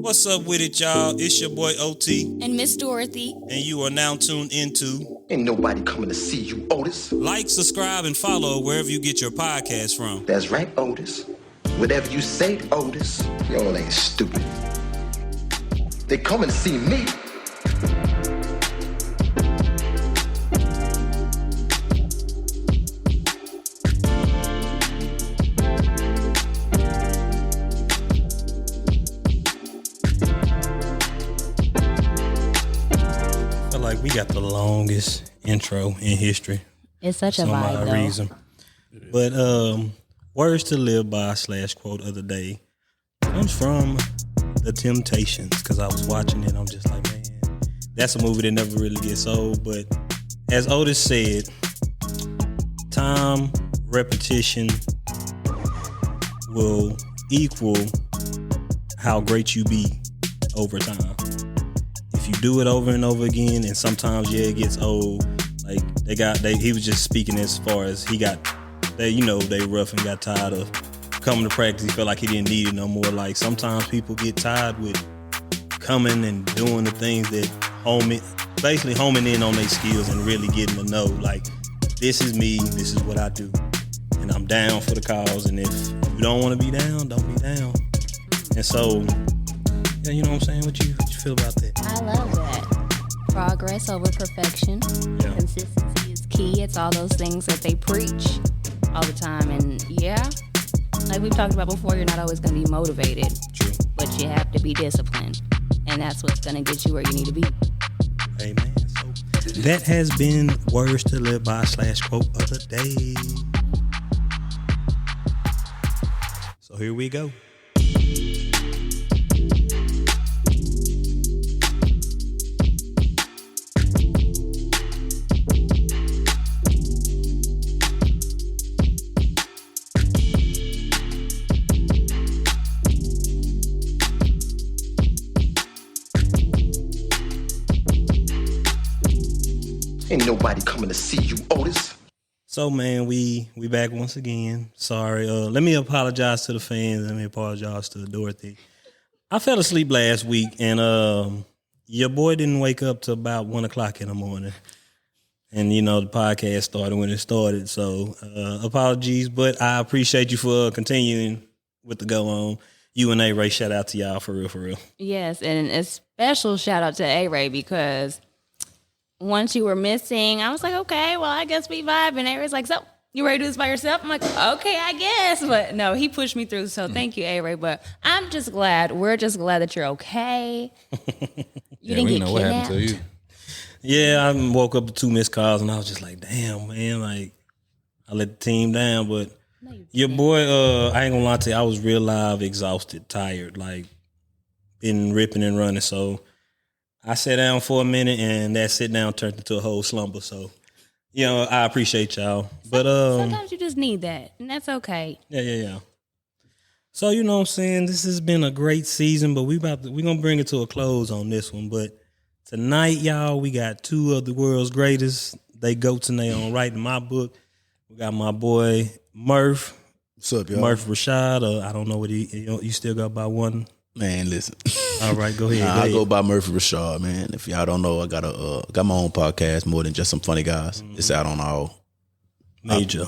What's up with it, y'all? It's your boy OT. And Miss Dorothy. And you are now tuned into Ain't nobody coming to see you, Otis. Like, subscribe, and follow wherever you get your podcast from. That's right, Otis. Whatever you say, Otis, y'all ain't stupid. They coming to see me. Like we got the longest intro in history. It's such a some vibe, odd though. reason. But words to live by / quote of the day comes from The Temptations, because I was watching it. I'm just like, man, that's a movie that never really gets old. But as Otis said, time, repetition will equal how great you be over time. You do it over and over again, and sometimes it gets old. Like he was just speaking as far as they rough and got tired of coming to practice. He felt like he didn't need it no more. Like sometimes people get tired with coming and doing the things that basically homing in on their skills and really getting to know, like, this is me, this is what I do, and I'm down for the cause. And if you don't want to be down, don't be down. And so, yeah, you know what I'm saying? What you feel about that? I love that. Progress over perfection. Yeah. Consistency is key. It's all those things that they preach all the time. And yeah, like we've talked about before, you're not always going to be motivated. True. But you have to be disciplined. And that's what's going to get you where you need to be. Amen. So that has been words to live by / quote of the day. So here we go. Ain't nobody coming to see you, Otis. So, man, we back once again. Sorry. Let me apologize to the fans. Let me apologize to Dorothy. I fell asleep last week, and your boy didn't wake up till about 1 o'clock in the morning. And, the podcast started when it started. So, apologies, but I appreciate you for continuing with the go on. You and A-Ray, shout out to y'all for real. Yes, and a special shout out to A-Ray, because once you were missing, I was like, okay, well, I guess we vibe. And A-Ray's like, so you ready to do this by yourself? I'm like, okay, I guess. But no, he pushed me through. So thank you, A-Ray. But we're just glad that you're okay. You didn't get know what happened kidnapped. to you. Yeah, I woke up to 2 missed calls, and I was just like, damn, man, like, I let the team down. But your boy, I ain't gonna lie to you, I was real live, exhausted, tired, like, been ripping and running. So I sat down for a minute, and that sit down turned into a whole slumber. So, I appreciate y'all. But sometimes you just need that, and that's okay. Yeah. So, you know what I'm saying? This has been a great season, but we're gonna bring it to a close on this one. But tonight, y'all, we got 2 of the world's greatest. They goats and they on right in my book. We got my boy Murph. What's up, y'all? Murph Rashad. I don't know what you still got by one. Man, listen. All right, go ahead. I go by Murphy Rashad, man. If y'all don't know, I got my own podcast, More Than Just Some Funny Guys. It's out on all major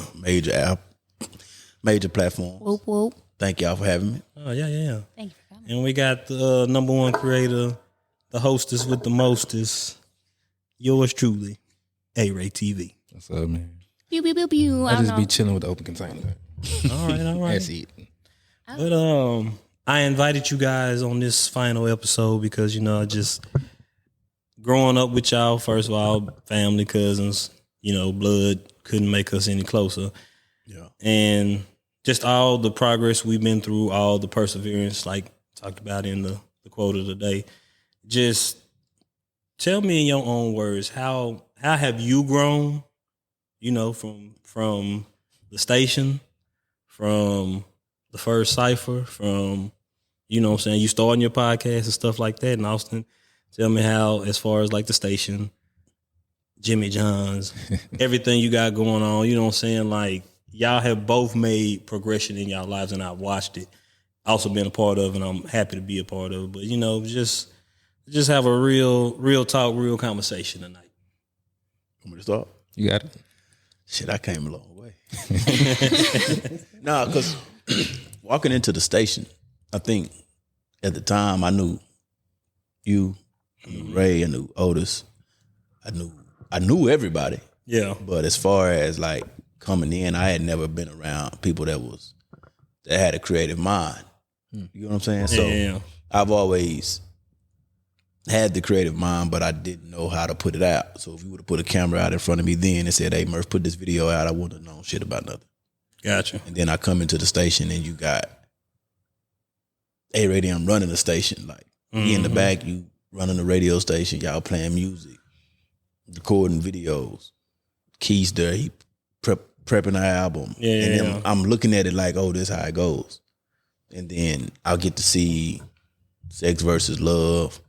platforms. Whoop, whoop. Thank y'all for having me. Oh, yeah. Thank you for coming. And we got the number one creator, the hostess with the mostest, yours truly, A-Ray TV. What's up, man? Pew, pew, pew, pew. I just be chilling with the open container. All right. That's it. But I invited you guys on this final episode because, just growing up with y'all, first of all, family, cousins, blood couldn't make us any closer. Yeah. And just all the progress we've been through, all the perseverance, like talked about in the quote of the day. Just tell me in your own words, how have you grown, from the station, from the first cipher, from, you starting your podcast and stuff like that in Austin. Tell me how, as far as like the station, Jimmy John's, everything you got going on, like y'all have both made progression in y'all lives, and I watched it. also been a part of, and I'm happy to be a part of. But just have a real talk, real conversation tonight. Want me to start? You got it. Shit, I came a long way. Nah, because walking into the station, I think at the time I knew you, I knew Ray, I knew Otis, I knew everybody. Yeah. But as far as like coming in, I had never been around people that had a creative mind. You know what I'm saying? So Yeah. I've always had the creative mind, but I didn't know how to put it out. So if you would have put a camera out in front of me then and said, "Hey, Murph, put this video out," I wouldn't have known shit about nothing. Gotcha. And then I come into the station and you got A-Radio, I'm running the station. Like, he in the back, you running the radio station, y'all playing music, recording videos. Keys there, he prepping the album. Yeah, and then yeah. I'm looking at it like, oh, this how it goes. And then I'll get to see Sex versus Love.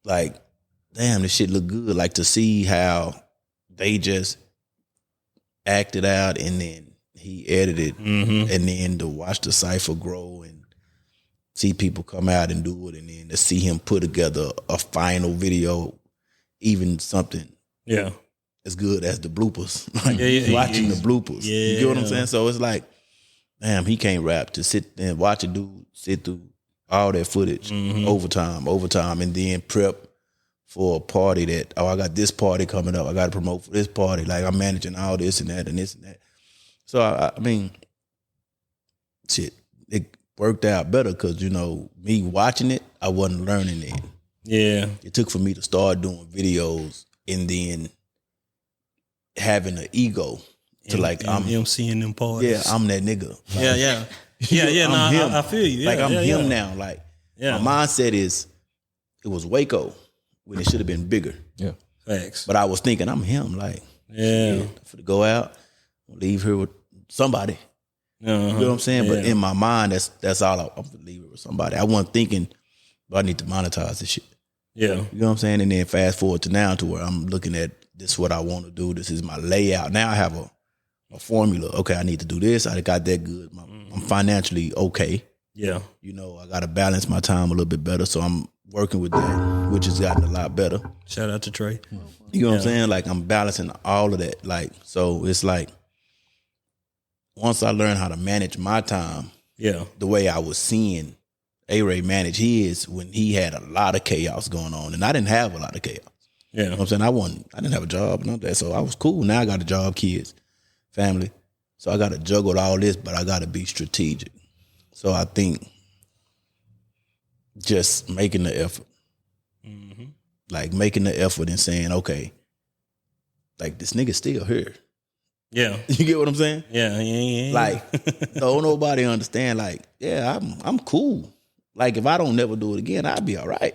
Like, damn, this shit look good. Like, to see how they just acted out and then he edited and then to watch the cipher grow and see people come out and do it and then to see him put together a final video, even something as good as the bloopers. Like, watching the bloopers. You get what I'm saying? So it's like, damn, he can't rap. To sit and watch a dude sit through all that footage overtime, and then prep for a party that, I got this party coming up. I got to promote for this party. Like, I'm managing all this and that and this and that. So, I mean, shit, it worked out better because, me watching it, I wasn't learning it. Yeah. It took for me to start doing videos and then having an ego to I'm MCing them parties. Yeah, I'm that nigga. Like, Yeah. I'm him. I feel you. Yeah, like, I'm yeah, him yeah. now. Like, my mindset is, it was Waco when it should have been bigger. Yeah. Facts. But I was thinking, I'm him. Like, for to go out, leave here with somebody. You know what I'm saying? But in my mind, that's all I'm gonna leave it with somebody. I wasn't thinking, I need to monetize this shit. Yeah. You know what I'm saying? And then fast forward to now to where I'm looking at, this is what I want to do. This is my layout. Now I have a formula. Okay, I need to do this. I got that good. I'm financially okay. Yeah. I got to balance my time a little bit better. So I'm working with that, which has gotten a lot better. Shout out to Trey. You know what I'm saying? Like, I'm balancing all of that. Like, so it's like, once I learned how to manage my time, the way I was seeing A-Ray manage his when he had a lot of chaos going on, and I didn't have a lot of chaos. Yeah. You know what I'm saying? I didn't have a job, none of that. So I was cool. Now I got a job, kids, family. So I got to juggle all this, but I got to be strategic. So I think just making the effort. Like, making the effort and saying, okay, like, this nigga still here. Yeah. You get what I'm saying? Yeah. Like, don't nobody understand, like, I'm cool. Like, if I don't never do it again, I'll be all right.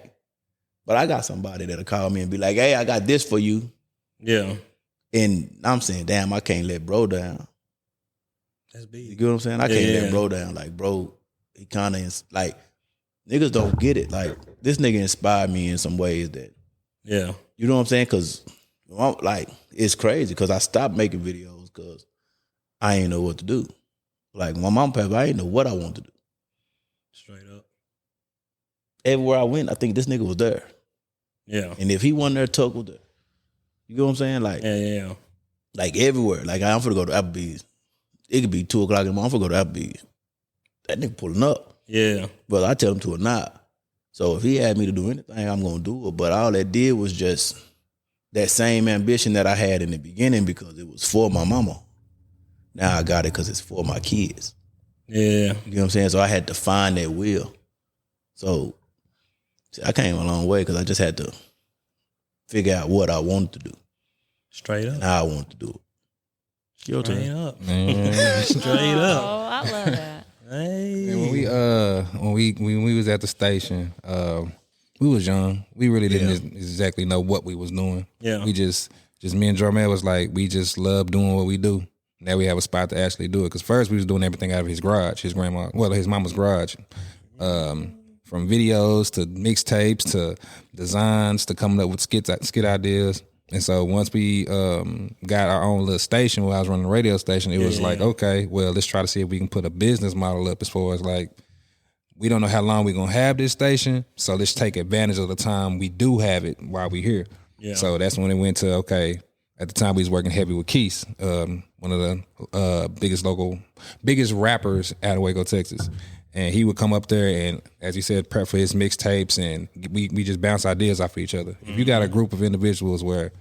But I got somebody that'll call me and be like, "Hey, I got this for you." Yeah. And I'm saying, damn, I can't let bro down. That's big. You get what I'm saying? I can't let bro down. Like, bro, he kind of, like, niggas don't get it. Like, this nigga inspired me in some ways that, you know what I'm saying? Because, like, it's crazy because I stopped making videos because I ain't know what to do. Like, my mom passed, I ain't know what I wanted to do. Straight up. Everywhere I went, I think this nigga was there. Yeah. And if he wasn't there, Tuck was there. You know what I'm saying? Like, Yeah. like, everywhere. Like, I'm finna go to Applebee's. It could be 2 o'clock in the morning. I'm finna go to Applebee's. That nigga pulling up. Yeah. But I tell him to or not. So if he had me to do anything, I'm gonna do it. But all that did was just that same ambition that I had in the beginning because it was for my mama. Now I got it because it's for my kids. Yeah. You know what I'm saying? So I had to find that will. So I came a long way because I just had to figure out what I wanted to do. Straight up. And how I wanted to do it. Your turn. Straight up. Man. Straight up. Oh, I love that. Hey. And when we was at the station, we was young. We really didn't exactly know what we was doing. Yeah. We just me and Jermaine was like, we just love doing what we do. Now we have a spot to actually do it. Because first we was doing everything out of his garage, his mama's garage. From videos to mixtapes to designs to coming up with skit ideas. And so once we got our own little station where I was running the radio station, it was like, okay, well, let's try to see if we can put a business model up as far as like we don't know how long we're gonna have this station, so let's take advantage of the time we do have it while we're here. Yeah. So that's when it went to, okay, at the time we was working heavy with Keith, one of the biggest rappers out of Waco, Texas. And he would come up there and, as he said, prep for his mixtapes, and we just bounce ideas off of each other. If you got a group of individuals where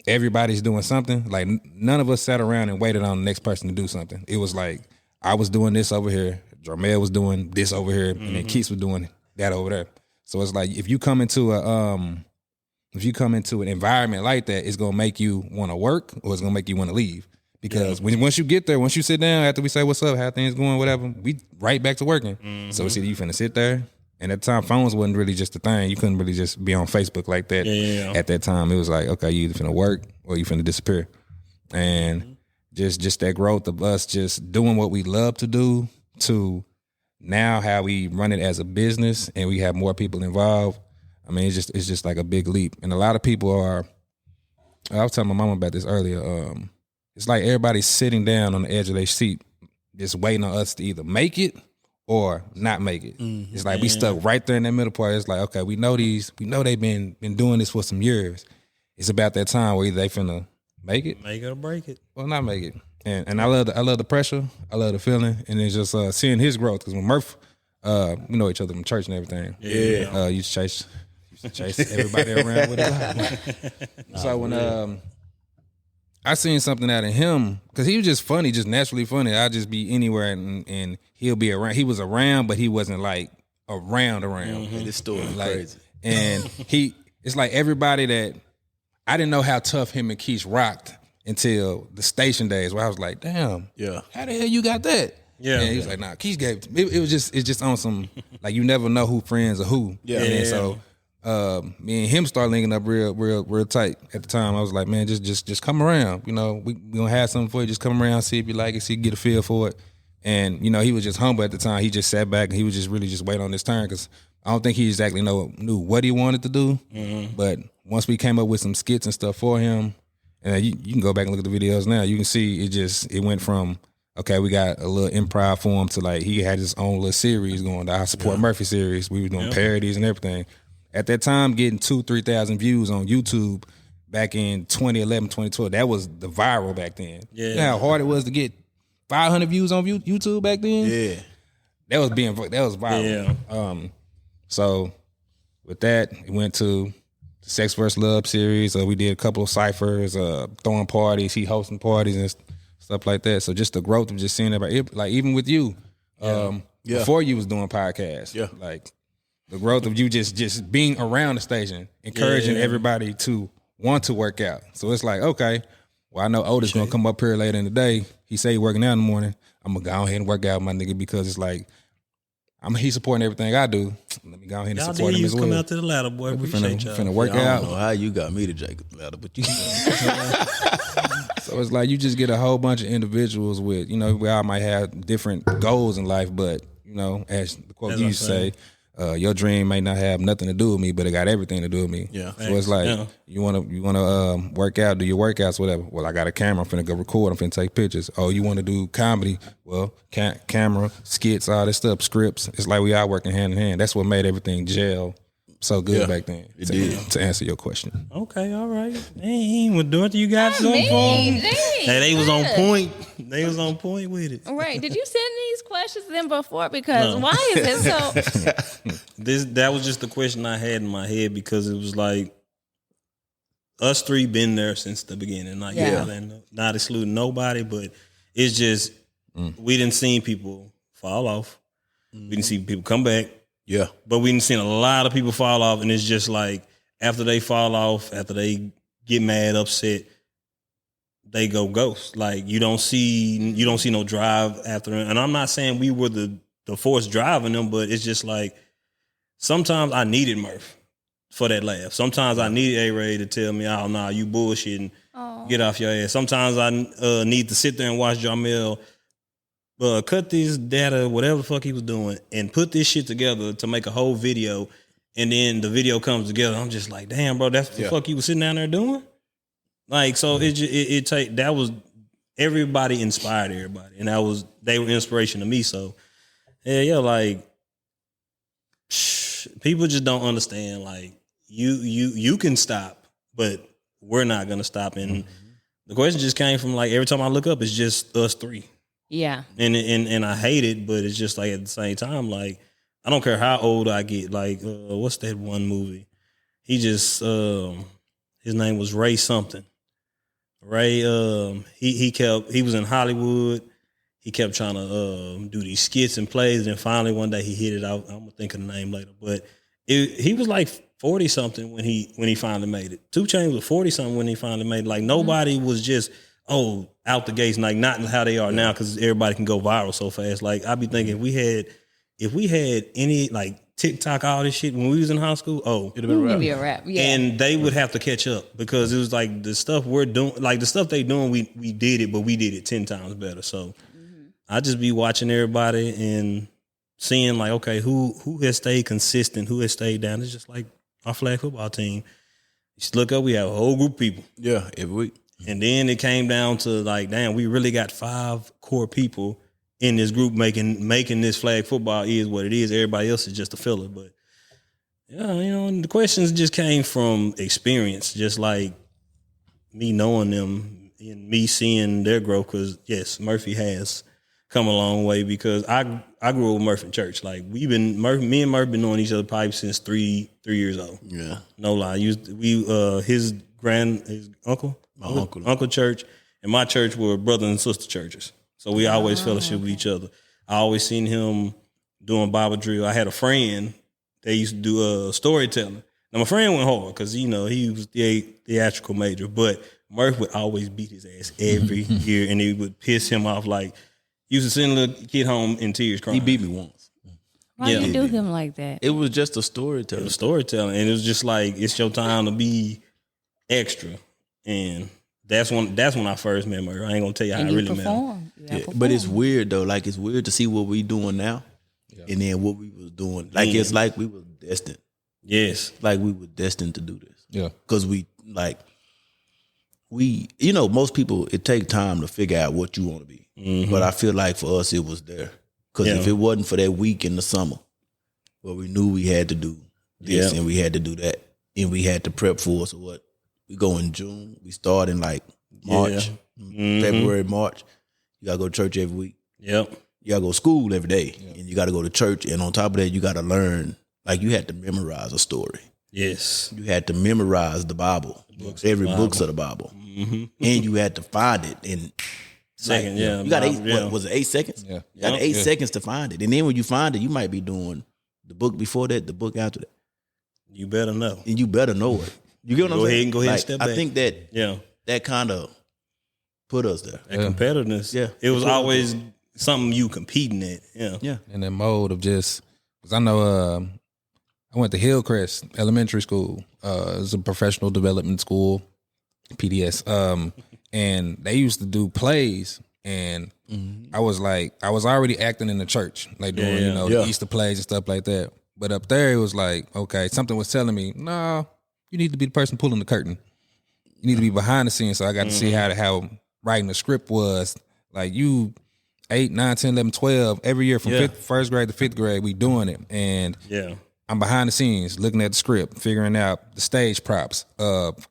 everybody's doing something, like none of us sat around and waited on the next person to do something. It was like, I was doing this over here, Jarmel was doing this over here, and then Keith was doing that over there. So it's like, if you come into an environment like that, it's gonna make you want to work, or it's gonna make you want to leave. Because once you get there, once you sit down, after we say what's up, how things going, whatever, we right back to working. So it's either you finna sit there, and at the time phones wasn't really just a thing. You couldn't really just be on Facebook like that. At that time, it was like, okay, you either finna work or you finna disappear. And just that growth of us just doing what we love to do to now how we run it as a business and we have more people involved. I mean, it's just like a big leap. And a lot of people are, I was telling my mom about this earlier, it's like everybody's sitting down on the edge of their seat, just waiting on us to either make it or not make it. It's like we stuck right there in that middle part. It's like, okay, we know they've been doing this for some years. It's about that time where either they finna make it or break it. Well, not make it. And I love the pressure. I love the feeling, and it's just seeing his growth. Because when Murph, we know each other from church and everything. Used to chase everybody around with it. So when I seen something out of him, because he was just funny, just naturally funny. I'd just be anywhere and he'll be around. He was around, but he wasn't like around. And this story is crazy. And it's like everybody that, I didn't know how tough him and Keith rocked until the station days where I was like, damn, how the hell you got that? Yeah. And he was like, nah, Keith gave it to me. It's just on some, like, you never know who friends are who. And so me and him started linking up real tight at the time. I was like, man, just come around. You know, we gonna have something for you. Just come around, see if you like it, see, get a feel for it. And, you know, he was just humble at the time. He just sat back and he was just really just waiting on his turn, because I don't think he exactly knew what he wanted to do. But once we came up with some skits and stuff for him, and you can go back and look at the videos now, you can see it went from, okay, we got a little improv for him to, like, he had his own little series going, the I Support Murphy series. We were doing parodies and everything. At that time, getting 2,000-3,000 views on YouTube back in 2011, 2012, that was the viral back then. You know how hard it was to get 500 views on YouTube back then? That was viral. So with that, it went to the Sex vs. Love series. We did a couple of ciphers, throwing parties, he hosting parties and stuff like that. So just the growth of just seeing everybody, like even with you, before you was doing podcasts, like the growth of you just being around the station, encouraging everybody to want to work out. So it's like, okay, well, I know Otis gonna come up here later in the day. He say he working out in the morning. I'm gonna go ahead and work out, my nigga, because it's like, he's supporting everything I do. Let me go ahead and support him as well. Come out to the ladder, boy. Appreciate y'all. Finna work out. I don't know how you got me to Jacob ladder, but you. So it's like you just get a whole bunch of individuals with, you know, we all might have different goals in life, but, you know, as the quote you used to say, your dream may not have nothing to do with me, but it got everything to do with me. So it's like, you wanna work out, do your workouts, whatever. Well, I got a camera, I'm finna go record, I'm finna take pictures. Oh, you wanna do comedy? Well, camera, skits, all this stuff, scripts. It's like we all working hand in hand. That's what made everything gel so good back then. It did. To answer your question. Okay, all right. Dang, well, Dorothy, you got something for them? Hey, they was on point. They was on point with it. Right. Did you send these questions in before? Because why is it so? That was just the question I had in my head, because it was like, us three been there since the beginning. Like, not excluding nobody, but it's just, we didn't see people fall off. We didn't see people come back. Yeah. But we didn't see a lot of people fall off, and it's just like, after they fall off, after they get mad, upset, they go ghost. Like, you don't see no drive after them. And I'm not saying we were the force driving them, but it's just like, sometimes I needed Murph for that laugh. Sometimes I needed A-Ray to tell me, oh, nah, you bullshitting. Get off your ass. Sometimes I need to sit there and watch Jamel cut this data, whatever the fuck he was doing, and put this shit together to make a whole video. And then the video comes together. I'm just like, damn, bro, that's the fuck you was sitting down there doing? Like, so that was, everybody inspired everybody. And they were inspiration to me. So, like, People just don't understand. Like you can stop, but we're not gonna stop. And the question just came from like every time I look up, it's just us three. Yeah. And I hate it, but it's just like at the same time, like I don't care how old I get. Like what's that one movie? He just his name was Ray something. Ray he was in Hollywood. He kept trying to do these skits and plays, and finally one day he hit it out. I'm gonna think of the name later, but he was like 40 something when he finally made it. 2 Chainz was 40 something when he finally made it. Like nobody was just out the gates, like not how they are now, because everybody can go viral so fast. Like I be thinking if we had any like TikTok, all this shit when we was in high school, it'd be a rap. Yeah. And they would have to catch up because it was like the stuff we're doing, like the stuff they doing, we did it, but we did it 10 times better. So I just be watching everybody and seeing like, okay, who has stayed consistent, who has stayed down. It's just like our flag football team. You just look up, we have a whole group of people. Yeah, every week. And then it came down to like, damn, we really got 5 core people in this group making this flag football is what it is. Everybody else is just a filler. But yeah, and the questions just came from experience, just like me knowing them and me seeing their growth. Because yes, Murphy has come a long way because I grew up with Murphy in church. Like me and Murphy been knowing each other probably since 3 years old. Yeah, no lie. His uncle church and my church were brother and sister churches. So we always fellowship with each other. I always seen him doing Bible drill. I had a friend that used to do storytelling. Now my friend went hard because he was the theatrical major, but Murph would always beat his ass every year, and it would piss him off. Like he used to send a little kid home in tears crying. He beat me once. Why you do him like that? It was just a storytelling. It was storytelling, and it was just like it's your time to be extra, and that's when I first met Murph. I ain't gonna tell you how I really met him. Yeah, but it's weird though. Like it's weird to see what we doing now, and then what we was doing. Like it's like we was destined. Yes, like we were destined to do this. Yeah, because most people it take time to figure out what you want to be. Mm-hmm. But I feel like for us it was there. Because if it wasn't for that week in the summer, where we knew we had to do this and we had to do that, and we had to prep for it. So what? We go in June. We start in like March, February, March. You gotta go to church every week. Yep. You gotta go to school every day, and you gotta go to church. And on top of that, you gotta learn. Like you had to memorize a story. Yes. You had to memorize the Bible, every books of the Bible, and you had to find it in second. You got 8. What was it? 8 seconds. Yeah. You got 8 seconds to find it, and then when you find it, you might be doing the book before that, the book after that. You better know, and you better know it. You get what I'm saying? Go ahead and step back. I think that kind of put us there. That competitiveness. Yeah. It was always something you competing at. Yeah. Yeah. In that mode of just, because I know I went to Hillcrest Elementary School. It was a professional development school, PDS. And they used to do plays. And I was already acting in the church, like doing, the Easter plays and stuff like that. But up there, it was like, okay, something was telling me, no, you need to be the person pulling the curtain. You need to be behind the scenes. So I got to see how writing the script was. Like you 8, 9, 10, 11, 12, every year from first grade to 5th grade, we doing it. And I'm behind the scenes looking at the script, figuring out the stage props,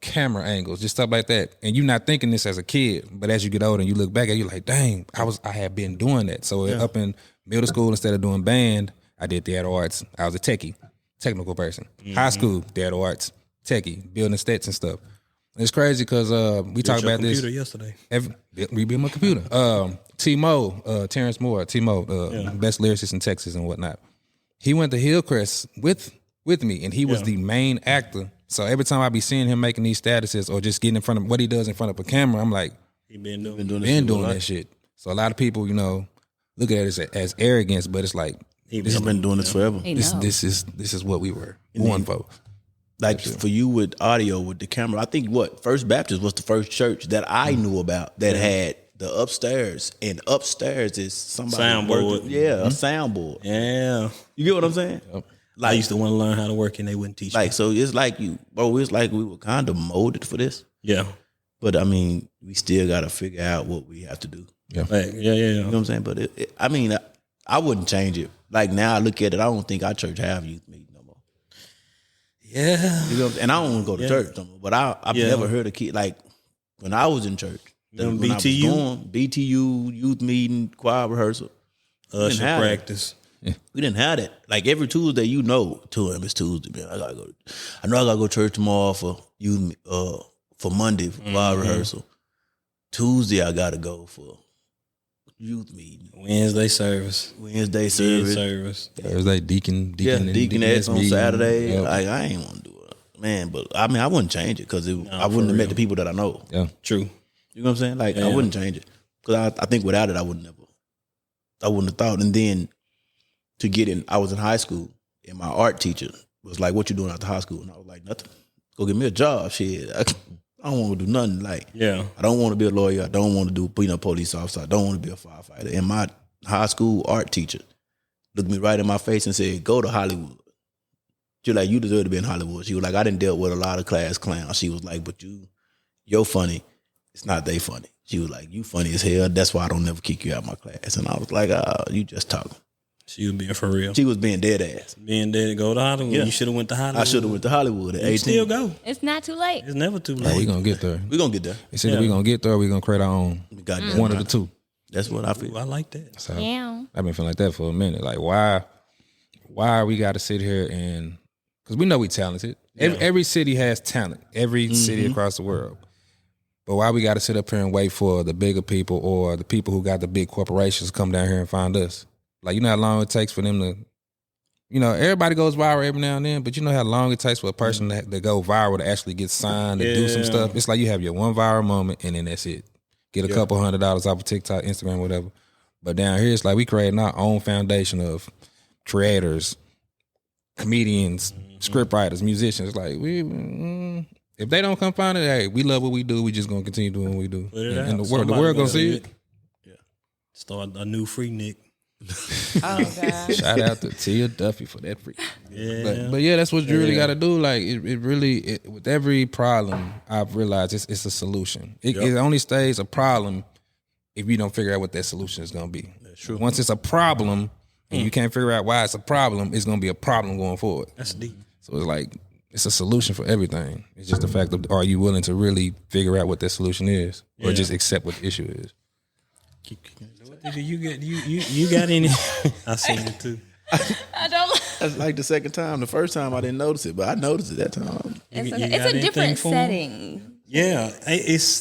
camera angles, just stuff like that. And you're not thinking this as a kid, but as you get older and you look back at it, you're like, dang, I have been doing that. So up in middle school, instead of doing band, I did theater arts. I was a technical person. High school, theater arts. Techie, building stats and stuff. It's crazy because we talked about this yesterday. We built my computer. T-Mo, Terrence Moore, T-Mo, best lyricist in Texas and whatnot. He went to Hillcrest with me, and he was the main actor. So every time I be seeing him making these statuses or just getting in front of what he does in front of a camera, I'm like, he been doing that shit. So a lot of people, look at it as arrogance, but it's like he's been doing this forever. This is what we were born for. Like for you with audio, with the camera, I think First Baptist was the first church that I knew about that had the upstairs, and upstairs is somebody soundboard. A soundboard. Yeah, you get what I'm saying? Yep. Like I used to want to learn how to work, and they wouldn't teach me. So it's like it's like we were kind of molded for this. Yeah, but I mean, we still got to figure out what we have to do. Yeah, You know what I'm saying? But I wouldn't change it. Like now I look at it, I don't think our church have youth meeting no more. Yeah. You know, and I don't want to go to church no more. But I've never heard a kid like when I was in church. Them when BTU? I was going, BTU, youth meeting, choir rehearsal. Usher practice. We didn't have that. Like every Tuesday, you know, to him it's Tuesday, man. I know I gotta go to church tomorrow for Monday for choir rehearsal. Tuesday I gotta go for youth meeting. Wednesday service. Thursday deaconess on meeting. Saturday. Yep. Like I ain't want to do it, man. But I mean, I wouldn't change it because I wouldn't have met the people that I know. Yeah, true. You know what I'm saying? Like I wouldn't change it because I think without it, I wouldn't have thought. And then to get in, I was in high school and my art teacher was like, "What you doing after high school?" And I was like, "Nothing. Go get me a job." Shit, I don't want to do nothing. Like, I don't want to be a lawyer. I don't want to do being a police officer. I don't want to be a firefighter. And my high school art teacher looked me right in my face and said, "Go to Hollywood." She was like, "You deserve to be in Hollywood." She was like, "I didn't deal with a lot of class clowns." She was like, "But you're funny. It's not they funny." She was like, "You funny as hell. That's why I don't never kick you out of my class." And I was like, you just talking. She was being for real. She was being dead ass. Being dead to go to Hollywood. Yeah. You should have went to Hollywood. I should have went to Hollywood at 18. You still go. It's not too late. It's never too Oh, late. we gonna get there. We're going to get there. It's either we gonna get there or we gonna create our own. Goddamn One of right. the two. That's what I feel. Ooh, I like that. So Yeah. I've been feeling like that for a minute. Like why we got to sit here and because we know we talented. Every city has talent. Every city across the world. But why we got to sit up here and wait for the bigger people or the people who got the big corporations to come down here and find us? Like, you know how long it takes for them to, you know, everybody goes viral every now and then, but you know how long it takes for a person to go viral to actually get signed to do some stuff? It's like you have your one viral moment and then that's it. Get a couple $100 off of TikTok, Instagram, whatever. But down here, it's like we creating our own foundation of creators, comedians, script writers, musicians. Like, if they don't come find it, hey, we love what we do. We just going to continue doing what we do. Put it And out. the world going to see it. Start a new free Nick. Oh God. Shout out to Tia Duffy for that free. Yeah. But yeah, that's what you really got to do. Like it really, with every problem, I've realized it's a solution. It only stays a problem if you don't figure out what that solution is going to be. That's true. Once it's a problem and you can't figure out why it's a problem, it's going to be a problem going forward. That's deep. So it's like it's a solution for everything. It's just the fact of are you willing to really figure out what that solution is, or just accept what the issue is. You got any? I seen it too. I don't. That's like the second time. The first time I didn't notice it, but I noticed it that time. It's, You it's got a different anything for 'em? setting. Yeah,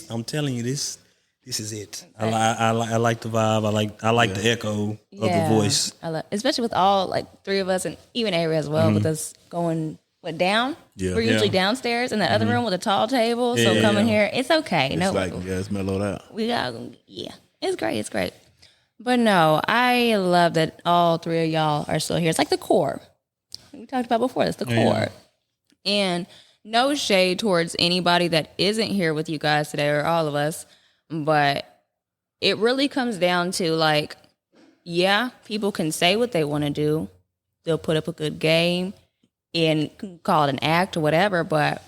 I'm telling you this is it. I like the vibe. I like the echo of the voice. I love, especially with all like three of us and even Avery as well, with us going down. Yeah. We're usually downstairs in the other room with a tall table. So Yeah. coming here, it's okay. It's mellowed out. We got it's great. It's great. But no, I love that all three of y'all are still here. It's like the core. We talked about before. It's the core. And no shade towards anybody that isn't here with you guys today or all of us. But it really comes down to like, people can say what they want to do. They'll put up a good game and call it an act or whatever. But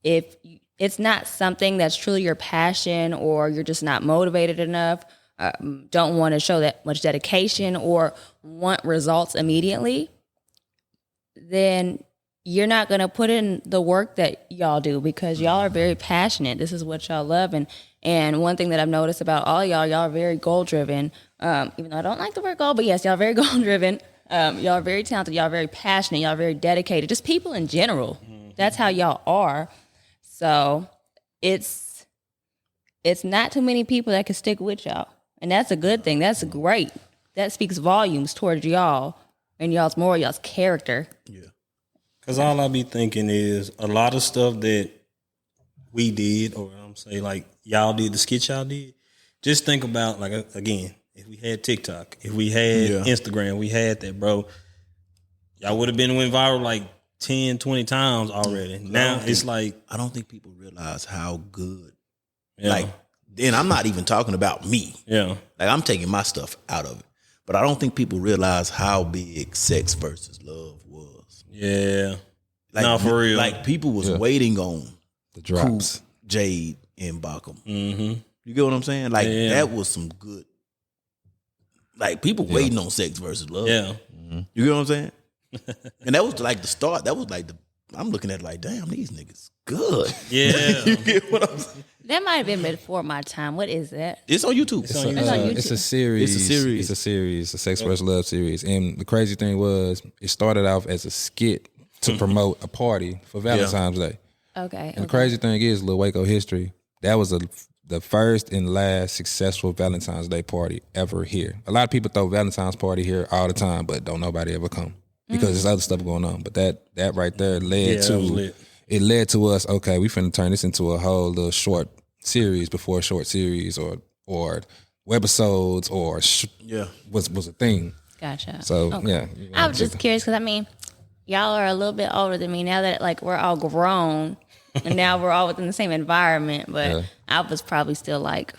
if it's not something that's truly your passion or you're just not motivated enough, don't want to show that much dedication or want results immediately, then you're not going to put in the work that y'all do because y'all are very passionate. This is what y'all love. And one thing that I've noticed about all y'all are very goal-driven. Even though I don't like the word goal, but yes, y'all are very goal-driven. Y'all are very talented. Y'all are very passionate. Y'all are very dedicated. Just people in general. That's how y'all are. So it's not too many people that can stick with y'all. And that's a good thing. That's great. That speaks volumes towards y'all and y'all's character. Yeah. Because all I be thinking is a lot of stuff that we did, or I'm saying like y'all did, the skit y'all did. Just think about like again, if we had TikTok, if we had Instagram, we had that, bro. Y'all would have went viral like 10, 20 times already. Now it's like I don't think people realize how good. Yeah. Like, then I'm not even talking about me. Yeah. Like I'm taking my stuff out of it. But I don't think people realize how big Sex versus Love was. Yeah. Like, no, for real. Like people was waiting on The drops. Coop, Jade, and Bacham. Mm-hmm. You get what I'm saying? Like that was some good. Like people waiting on Sex versus Love. Yeah. You get what I'm saying? And that was like the start. That was like I'm looking at it like, damn, these niggas good. Yeah. You get what I'm saying? That might have been before my time. What is that? It's on YouTube. It's on YouTube. It's a series. It's a series. It's a series. A Sex vs. Love series. And the crazy thing was, it started off as a skit to promote a party for Valentine's Day. Okay. And the crazy thing is, Lil Waco history, that was the first and last successful Valentine's Day party ever here. A lot of people throw Valentine's party here all the time, but don't nobody ever come because there's other stuff going on. But that right there led to us. Okay, we finna turn this into a whole little short series before a short series or webisodes or was a thing. Gotcha. So okay. I was just curious because I mean, y'all are a little bit older than me now that like we're all grown and now we're all within the same environment. But I was probably still like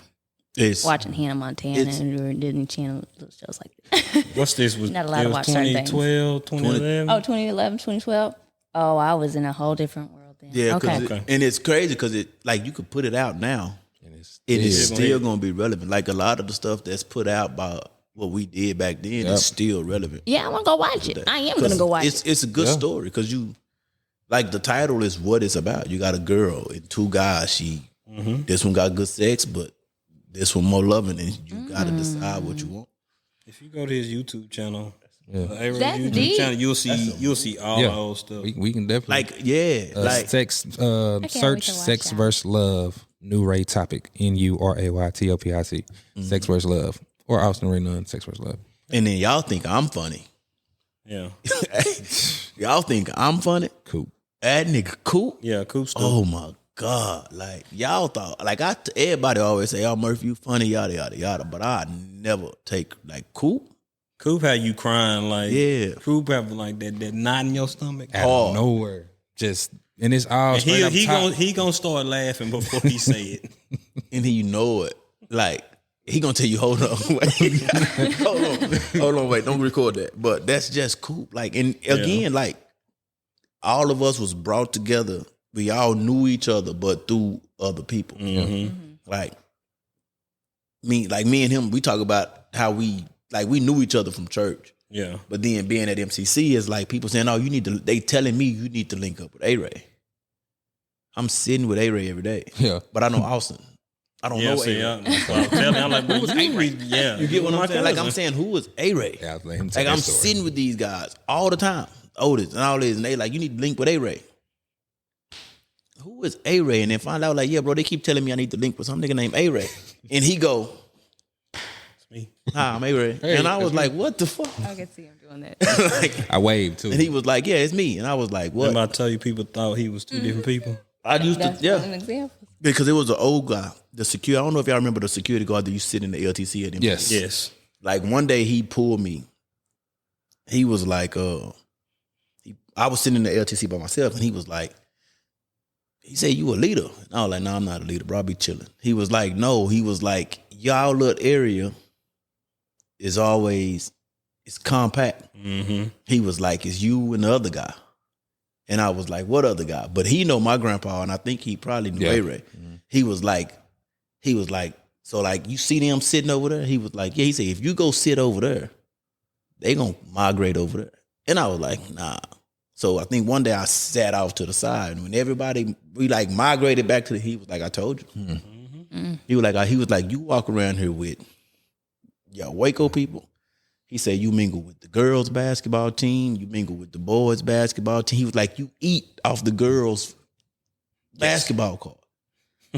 watching Hannah Montana and Disney Channel shows like that. What's this? Was not allowed to watch certain things. 2012, 2011? Oh, 2011, 2012? Oh, I was in a whole different world then. Yeah, okay. And it's crazy because it like you could put it out now, and it is still going to be relevant. Like a lot of the stuff that's put out by what we did back then is still relevant. Yeah, I want to go watch it. I am going to go watch it. It's a good story because like the title is what it's about. You got a girl and two guys. This one got good sex, but this one more loving, and you got to decide what you want. If you go to his YouTube channel, That's YouTube deep. channel, you'll see all the old stuff. We can definitely search Sex vs. Love new Ray topic NURAYTOPIC Sex vs. Love or Austin Ray Nunn Sex vs. Love. And then y'all think I'm funny. Yeah. Y'all think I'm funny? Cool. That nigga cool. Yeah, cool stuff. Oh my God. Like y'all thought like everybody always say, "Oh Murphy, you funny, yada yada yada," but I never take like cool. Coop had you crying like Coop have like that knot in your stomach Out of nowhere. Just and it's all and straight up top. he gonna start laughing before he say it. And he know it. Like he gonna tell you, hold on, wait. hold on, wait, don't record that. But that's just cool. Like, and again, like all of us was brought together. We all knew each other, but through other people. Like me and him, we talk about how we knew each other from church. Yeah. But then being at MCC is like people saying, "Oh, they telling me you need to link up with A-Ray." I'm sitting with A-Ray every day. Yeah. But I know Austin. I don't know A-Ray. I'm telling you, I'm like, who was A-Ray? Yeah. You get what I'm saying? Like I'm saying, who was A-Ray? Yeah, let him tell like I'm that story. sitting with these guys all the time, Otis and all this, and they like, you need to link with A-Ray. Who is A-Ray? And then find out like, yeah, bro, they keep telling me I need to link with some nigga named A-Ray. And he go, me. "Hi, I'm A-Ray." And I was like, what the fuck? I can see him doing that. Like, I waved too. and he was like, "Yeah, it's me." And I was like, "What?" Remember I tell you people thought he was two different people? I used That's to, an example. because it was an old guy, the security. I don't know if y'all remember the security guard that used to sit in the LTC at him. Yes. Yes. Like one day he pulled me. He was like, I was sitting in the LTC by myself, and he was like, he said, "You a leader?" And I was like, "No, I'm not a leader, bro. I be chilling." He was like, "No." He was like, "Y'all little area is always, it's compact." He was like, "It's you and the other guy." And I was like, "What other guy?" But he know my grandpa, and I think he probably knew A-Ray. He was like, so like, you see them sitting over there? He was like, yeah. He said, if you go sit over there, they gonna migrate over there. And I was like, nah. So I think one day I sat off to the side, and when we like migrated back to he was like, I told you. He was like, you walk around here with y'all Waco people. He said, you mingle with the girls' basketball team, you mingle with the boys' basketball team. He was like, you eat off the girls' basketball court.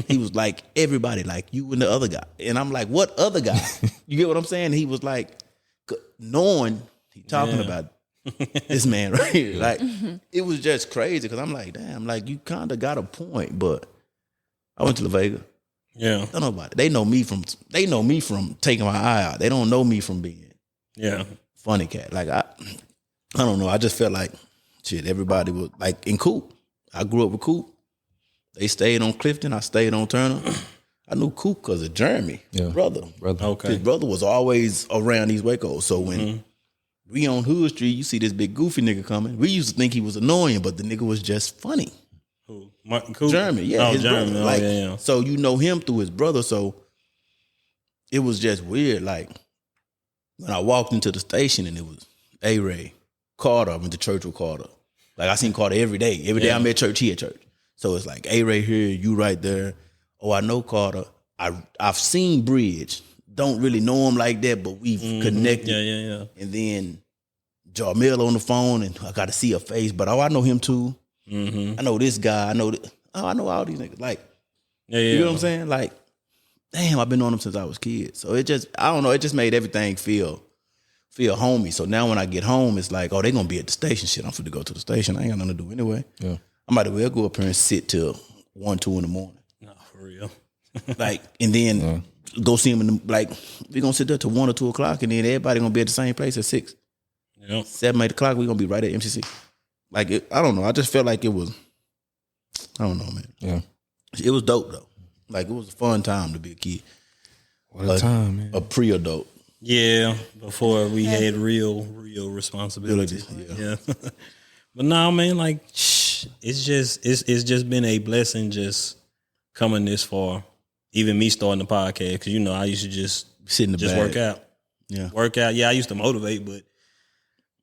He was like, everybody, like you and the other guy. And I'm like, what other guy? You get what I'm saying? He was like, knowing he talking about this man right here. Like, it was just crazy because I'm like, damn, like you kind of got a point. But I went to La Vega. Yeah. Don't know about it. They know me from taking my eye out. They don't know me from being funny cat. Like I don't know. I just felt like shit. Everybody was like in Coop. I grew up with Coop. They stayed on Clifton. I stayed on Turner. I knew Coop because of Jeremy, brother. Okay. His brother was always around these Wacos. So when we on Hood Street, you see this big goofy nigga coming. We used to think he was annoying, but the nigga was just funny. Who? Martin Coop? Jeremy, yeah, his Jeremy. brother. Oh, Like, yeah. so you know him through his brother. So it was just weird. Like when I walked into the station and it was A-Ray, Carter. I went to church with Carter. Like I seen Carter every day. Every day I'm at church, he at church. So it's like A-Ray here, you right there. Oh, I know Carter. I've seen Bridge. Don't really know him like that, but we've connected. Yeah. And then Jarmel on the phone, and I got to see her face. But I know him too. I know this guy. I know all these niggas. Like, you know what I'm saying? Like, damn, I've been on them since I was a kid. So it just, I don't know. It just made everything feel homey. So now when I get home, it's like, oh, they gonna be at the station. Shit, I'm finna go to the station. I ain't got nothing to do anyway. Yeah. I might as well go up here and sit till 1, 2 in the morning. No, for real. Like, and then go see him in the, like, we gonna sit there till 1 or 2 o'clock, and then everybody gonna be at the same place at 6. Yeah. 7, 8 o'clock, we gonna be right at MCC. Like, I don't know. I just felt like it was, I don't know, man. Yeah. It was dope, though. Like, it was a fun time to be a kid. What a time, man. A pre-adult. Yeah, before we had real responsibilities. Yeah. But now, man, like, it's just been a blessing just coming this far. Even me starting the podcast, because, you know, I used to just Sit in the just bag. work out. Yeah. Work out. Yeah, I used to motivate, but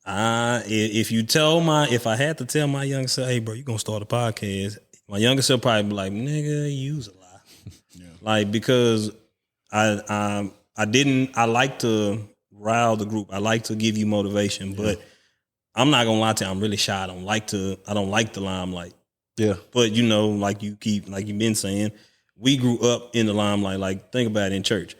if I had to tell my younger self, hey, bro, you gonna start a podcast, my younger self probably be like, nigga, you's a lie. Like, because I like to rile the group. I like to give you motivation, but I'm not gonna lie to you, I'm really shy. I don't like the limelight. Yeah. But, you know, like you've been saying, we grew up in the limelight. Like, think about it in church.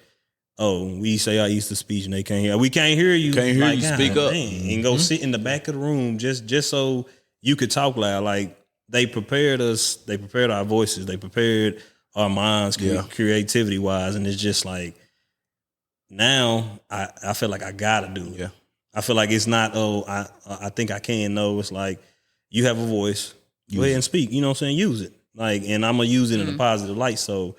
Oh, we say our Easter speech and they can't hear. We can't hear you. Can't hear like, you God, speak up. man, and go sit in the back of the room just so you could talk loud. Like, they prepared us. They prepared our voices. They prepared our minds, creativity wise. And it's just like, now I feel like I gotta do it. Yeah. I feel like it's not, I think I can. No, it's like, you have a voice. Go ahead and speak. You know what I'm saying? Use it. Like, and I'm gonna use it in a positive light. So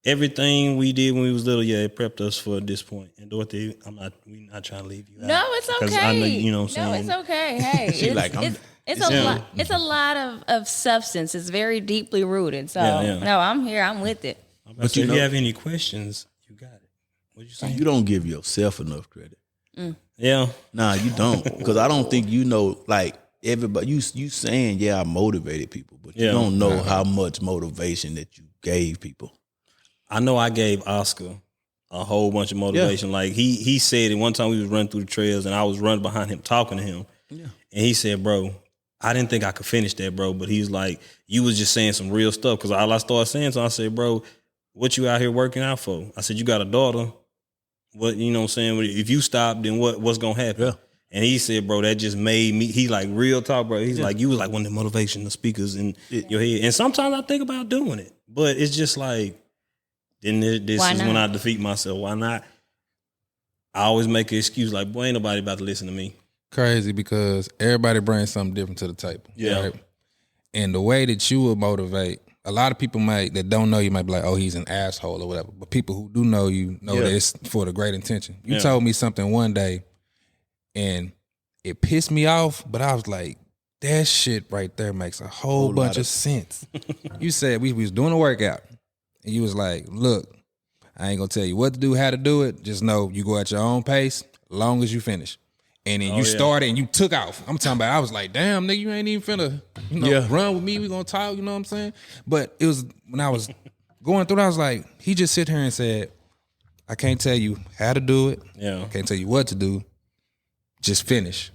everything we did when we was little, it prepped us for this point. And Dorothy, we're not trying to leave you out. No, it's 'Cause okay. I know, you know what I'm saying? No, it's okay. Hey, She like, it's a lot of substance. It's very deeply rooted. So no, I'm here. I'm with it. But if you have any questions, you got it. What you saying? You don't give yourself enough credit. Yeah. Nah, you don't. Because I don't think you know, like, everybody, you saying, I motivated people, but you don't know how much motivation that you gave people. I know I gave Oscar a whole bunch of motivation. Like, he said it one time, we was running through the trails and I was running behind him talking to him. Yeah. And he said, bro, I didn't think I could finish that, bro. But he's like, you was just saying some real stuff. Because all I started saying, so I said, bro, what you out here working out for? I said, you got a daughter. What, you know what I'm saying? If you stop, then what's going to happen? Yeah. And he said, bro, that just made me, he like, real talk, bro. He's like, you was like one of the motivational speakers in your head. And sometimes I think about doing it. But it's just like, then this is when I defeat myself. Why not? I always make an excuse like, boy, ain't nobody about to listen to me. Crazy, because everybody brings something different to the table. Yeah. Right? And the way that you will motivate, a lot of people that don't know you might be like, oh, he's an asshole or whatever. But people who do know you know that it's for the great intention. You told me something one day and it pissed me off, but I was like, that shit right there makes a whole bunch of sense. You said we was doing a workout and you was like, look, I ain't gonna tell you what to do, how to do it. Just know you go at your own pace, long as you finish. And then you started and you took off. I'm talking about, I was like, damn, nigga, you ain't even finna run with me. We gonna talk, you know what I'm saying? But it was, when I was going through it, I was like, he just sit here and said, I can't tell you how to do it. Yeah. I can't tell you what to do. Just finish.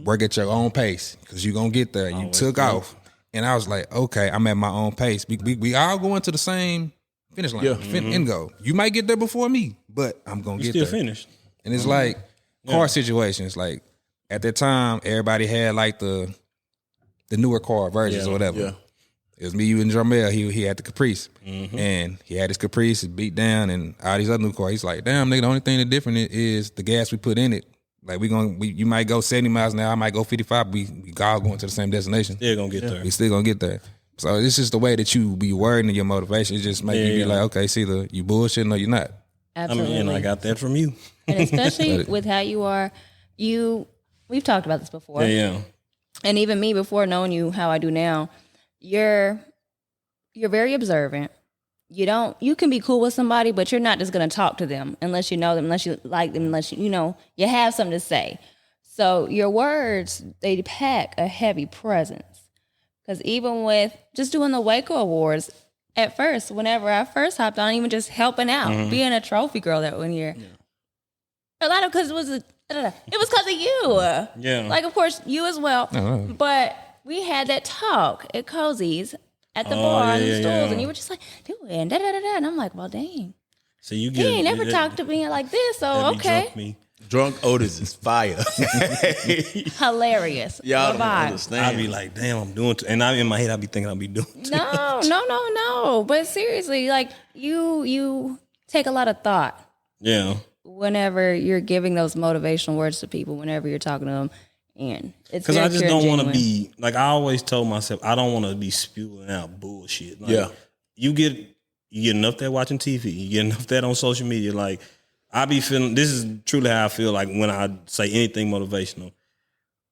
Work at your own pace because you're going to get there. You took off. And I was like, okay, I'm at my own pace. We all going to the same finish line, end goal. You might get there before me, but I'm going to get there. Still finished. And it's like car situations. Like at that time, everybody had like the newer car versions or whatever. Yeah. It was me, you, and Jarmel. He had the Caprice. And he had his Caprice beat down and all these other new cars. He's like, damn, nigga, the only thing that's different is the gas we put in it. Like you might go 70 miles an hour, I might go 55. We all going to the same destination. Still gonna get there. We still gonna get there. So it's just the way that you be wording your motivation. It just make you be like, okay, it's either you bullshitting or you're not. Absolutely. And I got that from you. And especially with how you are, we've talked about this before. Yeah. And even me before knowing you how I do now, you're very observant. You can be cool with somebody, but you're not just going to talk to them unless you know them, unless you like them, unless you have something to say. So your words, they pack a heavy presence. Because even with just doing the Waco Awards, at first, whenever I first hopped on, even just helping out, being a trophy girl that 1 year, a lot of because it was because of you. Yeah. Like, of course, you as well. But we had that talk at Cozy's at the bar on the stools, and you were just like, doing da-da-da-da. And I'm like, well, dang. So you He ain't never talked to me like this, so okay. Drunk Otis is fire. Hilarious. Y'all don't Bye-bye. understand. I'd be like, damn, I'm doing and I'm in my head, I'd be thinking I'll be doing No. But seriously, like you take a lot of thought Yeah. whenever you're giving those motivational words to people, whenever you're talking to them. And it's Because I just don't want to genuine. be, like I always told myself, I don't want to be spewing out bullshit. Like, You get enough that watching TV, you get enough that on social media. Like, I be feeling, this is truly how I feel like when I say anything motivational.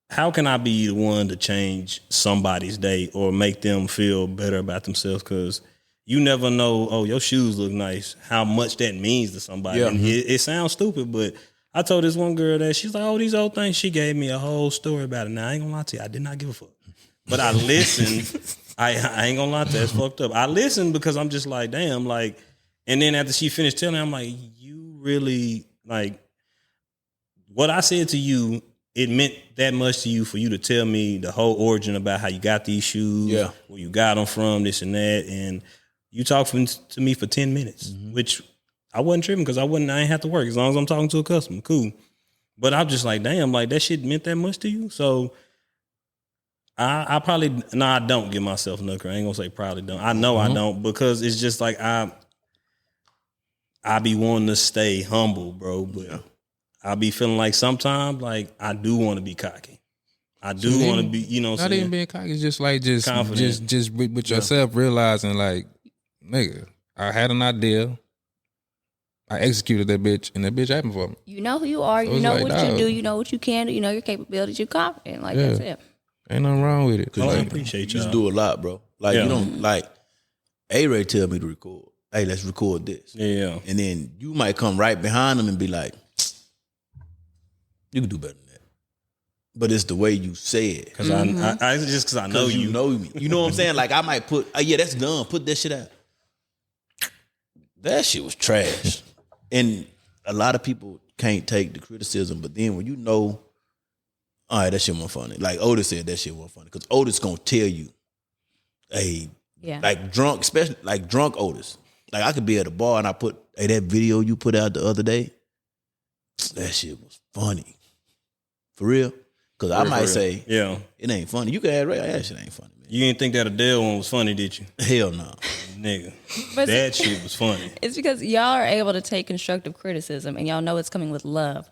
How can I be the one to change somebody's day or make them feel better about themselves? Because you never know, oh, your shoes look nice, how much that means to somebody. Yeah. And it sounds stupid, but I told this one girl that she's like, oh, these old things. She gave me a whole story about it. Now, I ain't gonna lie to you, I did not give a fuck. But I listened. I ain't gonna lie to you, that's fucked up. I listened because I'm just like, damn, like, and then after she finished telling me, I'm like, you really, like, what I said to you, it meant that much to you for you to tell me the whole origin about how you got these shoes, where you got them from, this and that, and you talked to me for 10 minutes, which I wasn't tripping because I ain't have to work as long as I'm talking to a customer, cool. But I'm just like, damn, like that shit meant that much to you. So I probably I don't give myself enough credit. I ain't gonna say probably don't. I know I don't because it's just like I be wanting to stay humble, bro, but I be feeling like sometimes like I do want to be cocky. I do want to be, you know what I'm Not saying? even being cocky, it's just like Confident. just with yourself realizing like, nigga, I had an idea. I executed that bitch, and that bitch happened for me. You know who you are. So You it's know like, what dog. you do. You know what you can do. You know your capabilities. You're confident. Like, that's it. Ain't nothing wrong with it. Oh, I Like, appreciate you y'all. just do a lot, bro. Like you don't like A-Ray tell me to record. Hey, let's record this. Yeah. And then you might come right behind them and be like, you can do better than that. But it's the way you say it. Because I just because I know you. You know me. You know what I'm saying? Like I might put, yeah, that's done. Put that shit out. That shit was trash. And a lot of people can't take the criticism, but then when you know, all right, that shit wasn't funny. Like Otis said that shit wasn't funny. Because Otis gonna tell you, hey, like drunk, especially like drunk Otis. Like I could be at a bar and I put, hey, that video you put out the other day, that shit was funny. For real? Because I might say, it ain't funny. You can add Ray, that shit ain't funny, man. You didn't think that Adele one was funny, did you? Hell no. Nigga. But that shit was funny. It's because y'all are able to take constructive criticism and y'all know it's coming with love.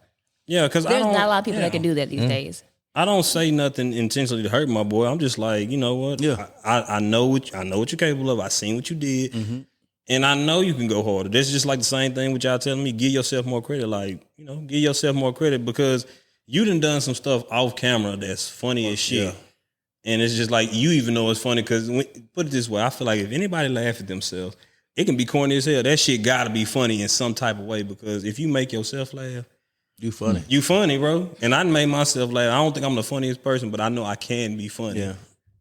Yeah, because There's not a lot of people that can do that these days. I don't say nothing intentionally to hurt my boy. I'm just like, you know what? Yeah. I know what you're capable of. I seen what you did. And I know you can go harder. That's just like the same thing with y'all telling me, give yourself more credit. Like, you know, give yourself more credit because you done some stuff off camera that's funny as shit. Yeah. And it's just like, you even know it's funny because, put it this way, I feel like if anybody laugh at themselves, it can be corny as hell. That shit gotta be funny in some type of way because if you make yourself laugh, You funny. you funny, bro. And I made myself laugh. I don't think I'm the funniest person, but I know I can be funny. Yeah.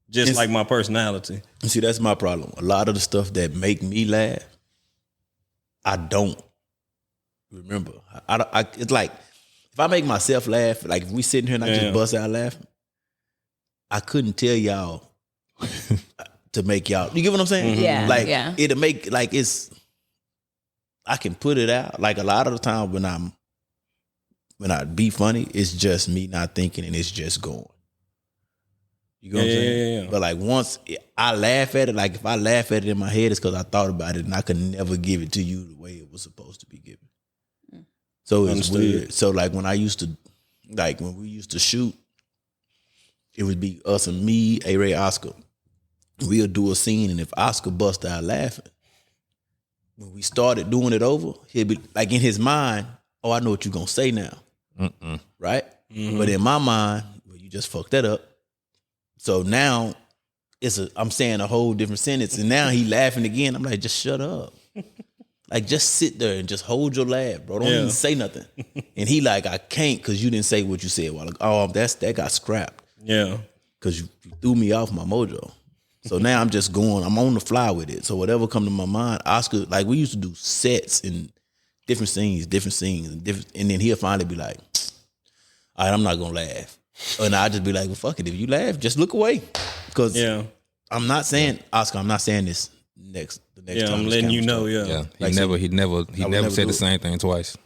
Just like my personality. You see, that's my problem. A lot of the stuff that make me laugh, I don't remember. It's like, if I make myself laugh, like if we sitting here and I just bust out laughing, I couldn't tell y'all to make y'all. You get what I'm saying? Yeah, Like yeah. it'll make like I can put it out. Like a lot of the time when I be funny, it's just me not thinking and it's just going. You know what I'm saying? Yeah. But like once I laugh at it, like if I laugh at it in my head, it's because I thought about it and I could never give it to you the way it was supposed to be given. So it's weird. So like when we used to shoot, it would be us and me, A-Ray, Oscar. We'll do a scene, and if Oscar bust out laughing, when we started doing it over, he'll be like in his mind, oh, I know what you're gonna say now. Right? But in my mind, well, you just fucked that up. So now I'm saying a whole different sentence, and now he laughing again. I'm like, just shut up. Like, just sit there and just hold your laugh, bro. Don't even say nothing. And he like, I can't because you didn't say what you said a while ago. Oh, that got scrapped. Yeah. Because you threw me off my mojo. So now I'm just going, I'm on the fly with it. So whatever come to my mind, Oscar, like we used to do sets and different scenes, and then he'll finally be like, all right, I'm not going to laugh. And I just be like, well, fuck it. If you laugh, just look away. Because I'm not saying, Oscar, I'm not saying this the next time. I'm letting you know, Yeah, Like, he never said the same thing twice,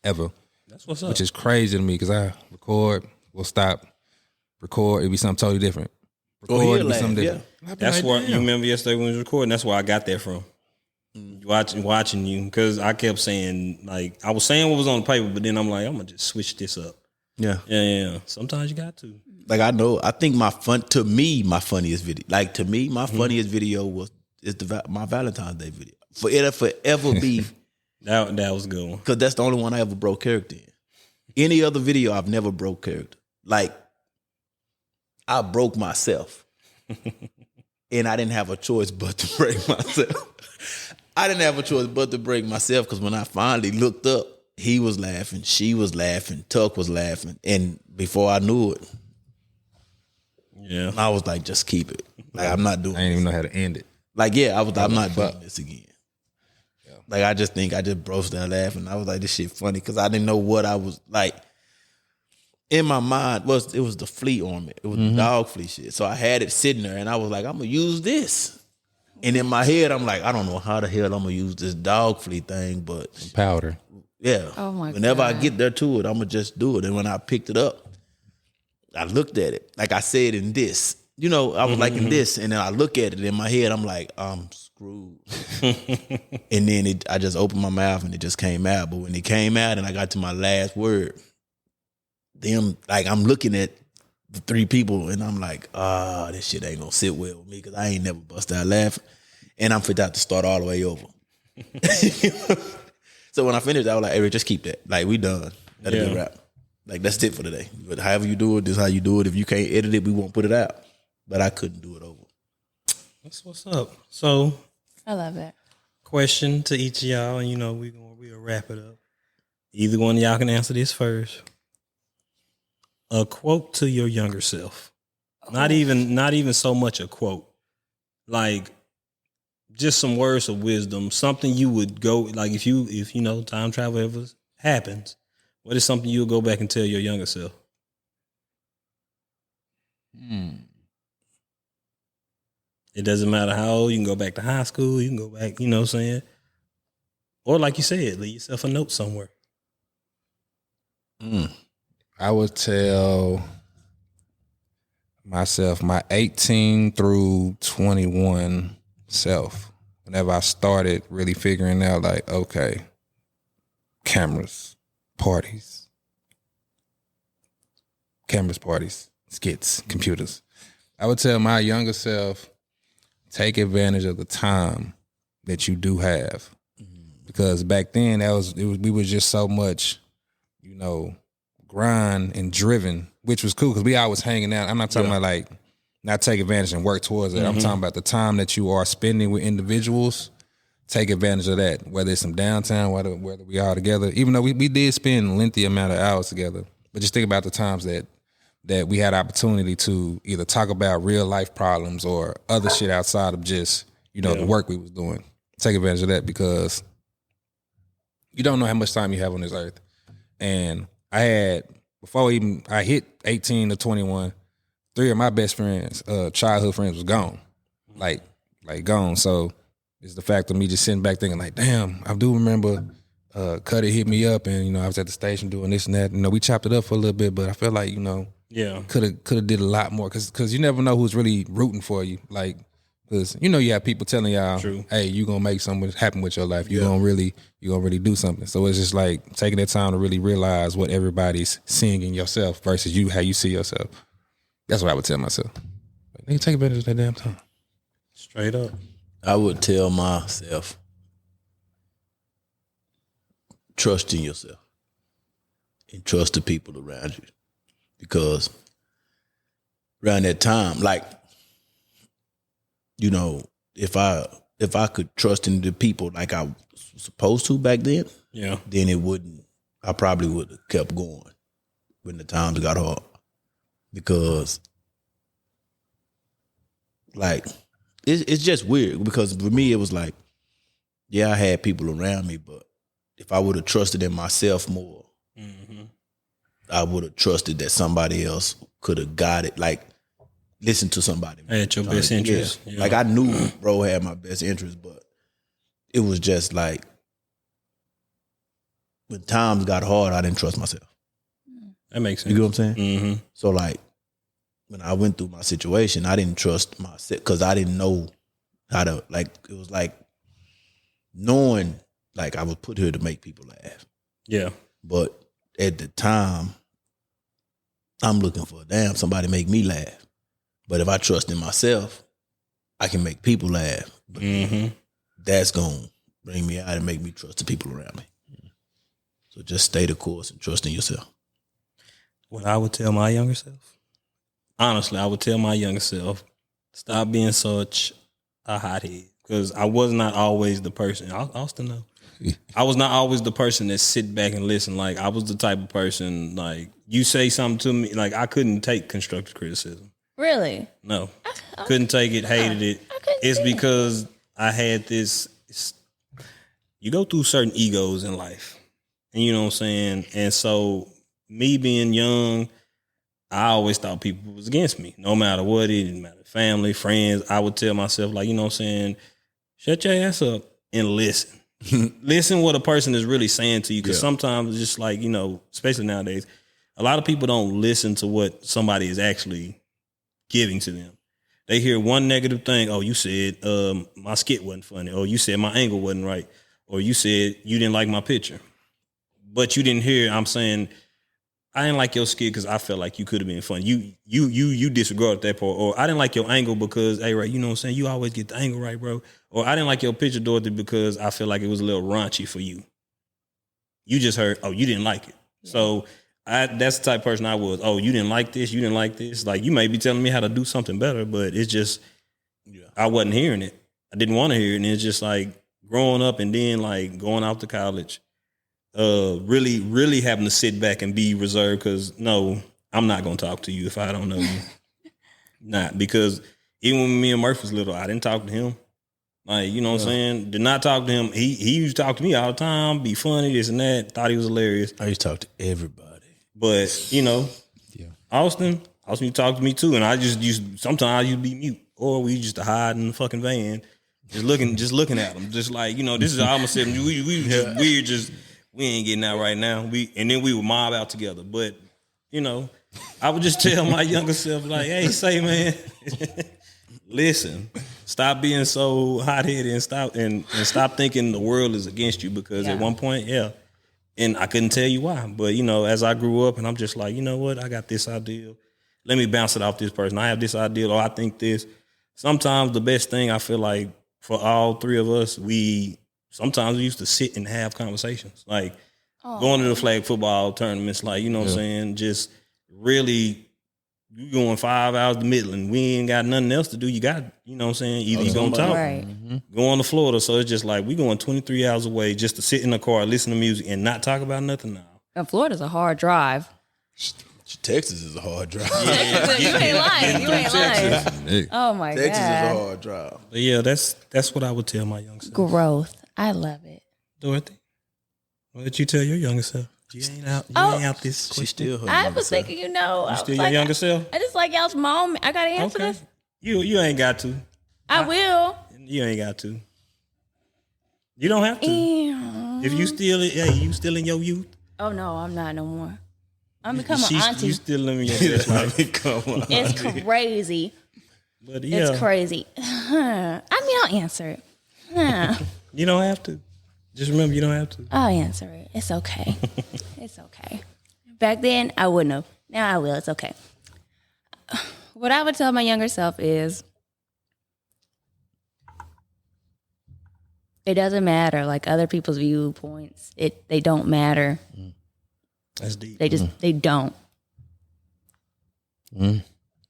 ever. That's what's up. Which is crazy to me because I record, we'll stop, record, it'd be something totally different. Record, it'd be something different. That's why you remember yesterday when we was recording. That's where I got that from. Watching you, because I kept saying, like, I was saying what was on the paper, but then I'm like, I'm gonna just switch this up. Yeah. Sometimes you got to. Like, I think my funniest video, like, to me, my funniest video is my Valentine's Day video. It'll forever be that was a good one. Because that's the only one I ever broke character in. Any other video, I've never broke character. Like, I broke myself. And I didn't have a choice but to break myself. Because when I finally looked up, he was laughing, she was laughing, Tuck was laughing. And before I knew it, I was like, just keep it. Like, I'm not doing I didn't even know how to end it. Like, I'm not doing this again. Yeah. Like, I just broke down laughing. I was like, this shit funny because I didn't know what I was like. In my mind, it was the flea ornament. It was the dog flea shit. So I had it sitting there and I was like, I'm going to use this. And in my head, I'm like, I don't know how the hell I'm going to use this dog flea thing, but Powder. yeah. Oh my Whenever God. I get there to it, I'm going to just do it. And when I picked it up, I looked at it. Like I said in this. You know, I was like in this. And then I look at it in my head, I'm like, I'm screwed. And then I just opened my mouth and it just came out. But when it came out and I got to my last word, like, I'm looking at the three people and I'm like, this shit ain't gonna sit well with me because I ain't never bust out laughing. And I'm fit out to start all the way over. So when I finished, I was like, hey, Rick, just keep that. Like, we done. That'll be a wrap. Like, that's it for today. But however you do it, this is how you do it. If you can't edit it, we won't put it out. But I couldn't do it over. That's what's up. So, I love it. question to each of y'all, and we'll wrap it up. Either one of y'all can answer this first. A quote to your younger self. Not even so much a quote. Like, just some words of wisdom. Something you would go, like, if time travel ever happens, what is something you would go back and tell your younger self? It doesn't matter how old. You can go back to high school. You can go back, you know what I'm saying? Or like you said, leave yourself a note somewhere. I would tell myself, my 18 through 21 self, whenever I started really figuring out, like, okay, cameras, parties, skits, computers. I would tell my younger self, take advantage of the time that you do have. Because back then we were just so much, grind and driven, which was cool because we always hanging out. I'm not talking about like not take advantage and work towards it. I'm talking about the time that you are spending with individuals. Take advantage of that, whether it's some downtime, whether we are together. Even though we did spend a lengthy amount of hours together, but just think about the times that we had opportunity to either talk about real life problems or other shit outside of just the work we was doing. Take advantage of that because you don't know how much time you have on this earth. And I had, before even I hit 18 to 21, 3 of my best friends, childhood friends, was gone. Like gone. So it's the fact of me just sitting back thinking like, damn, I do remember Cuddy hit me up and, I was at the station doing this and that. We chopped it up for a little bit, but I felt like, could have did a lot more. Cause you never know who's really rooting for you. Like, cause you have people telling y'all, hey, you gonna make something happen with your life. You gonna really do something. So it's just like taking that time to really realize what everybody's seeing in yourself versus how you see yourself. That's what I would tell myself. Like, nigga, take advantage of that damn time. Straight up. I would tell myself, trust in yourself and trust the people around you. Because around that time, like, if I if I could trust in the people like I was supposed to back then, Yeah. then it wouldn't. I probably would have kept going when the times got hard, because like it's just weird. Because for me, it was like, yeah, I had people around me, but if I would have trusted in myself more, I would have trusted that somebody else could have got it. Like, listen to somebody. Had your best interest. Yeah. Yeah. Like, I knew bro had my best interest, but it was just like, when times got hard, I didn't trust myself. That makes sense. You get what I'm saying? Mm-hmm. So like, when I went through my situation, I didn't trust myself because I didn't know how to, like, it was like knowing like I was put here to make people laugh. Yeah. But at the time, I'm looking for, damn, somebody make me laugh. But if I trust in myself, I can make people laugh. But that's going to bring me out and make me trust the people around me. So just stay the course and trust in yourself. What I would tell my younger self, honestly, I would tell my younger self, stop being such a hothead. Because I was not always the person. Austin know. I was not always the person that sit back and listen. Like, I was the type of person, like, you say something to me, like, I couldn't take constructive criticism. Really? No. Couldn't take it, hated it. It's because I had this, you go through certain egos in life. And you know what I'm saying? And so, me being young, I always thought people was against me. No matter what, it didn't matter. Family, friends, I would tell myself, like, you know what I'm saying? Shut your ass up and listen. Listen what a person is really saying to you. Because sometimes it's just like, you know, especially nowadays, a lot of people don't listen to what somebody is actually giving to them. They hear one negative thing. Oh, you said my skit wasn't funny. Or you said my angle wasn't right. Or you said you didn't like my picture. But you didn't hear, I'm saying, I didn't like your skit because I felt like you could have been funny. You disregarded that part. Or I didn't like your angle because, hey, right, you know what I'm saying? You always get the angle right, bro. Or I didn't like your picture, Dorothy, because I feel like it was a little raunchy for you. You just heard, oh, you didn't like it. Yeah. So that's the type of person I was. Oh, you didn't like this? You didn't like this? Like, you may be telling me how to do something better, but it's just, I wasn't hearing it. I didn't want to hear it. And it's just like growing up and then like going out to college, really having to sit back and be reserved because, no, I'm not going to talk to you if I don't know you. Not because even when me and Murph was little, I didn't talk to him. Like, you know what I'm saying? Did not talk to him. He used to talk to me all the time, be funny, this and that. Thought he was hilarious. I used to talk to everybody. But, you know, Austin used to talk to me too. And I sometimes I used to be mute. Or we used to hide in the fucking van, just looking at him. Just like, you know, this is all I'm gonna say. We just we ain't getting out right now. And then we would mob out together. But, you know, I would just tell my younger self, like, hey, say, man, listen, stop being so hot-headed and stop thinking the world is against you. Because at one point, and I couldn't tell you why. But, you know, as I grew up and I'm just like, you know what, I got this idea. Let me bounce it off this person. I have this idea, or I think this. Sometimes the best thing I feel like for all three of us, sometimes we used to sit and have conversations. Like going to the flag football tournaments, like, you know what I'm saying? Just really, you going 5 hours to Midland. We ain't got nothing else to do. You got, you know what I'm saying? Either you going to talk, going to Florida. So it's just like we going 23 hours away just to sit in the car, listen to music, and not talk about nothing now. And Florida's a hard drive. Texas is a hard drive. You ain't lying. Oh my God. Texas is a hard drive. But yeah, that's what I would tell my young self. Growth. I love it. Dorothy, what did you tell your younger self? You ain't out this. She's still her I was thinking, You still your younger self? I just like y'all's mom. I gotta answer this. You ain't got to. I will. You ain't got to. You don't have to. If you still in your youth. Oh no, I'm not no more. I'm becoming an auntie. You still living your best life. It's crazy. But yeah. It's crazy. I mean, I'll answer it. You don't have to. Just remember, you don't have to. I'll answer it. It's okay. It's okay. Back then, I wouldn't have. Now I will. It's okay. What I would tell my younger self is, it doesn't matter. Like other people's viewpoints, they don't matter. That's deep. They don't.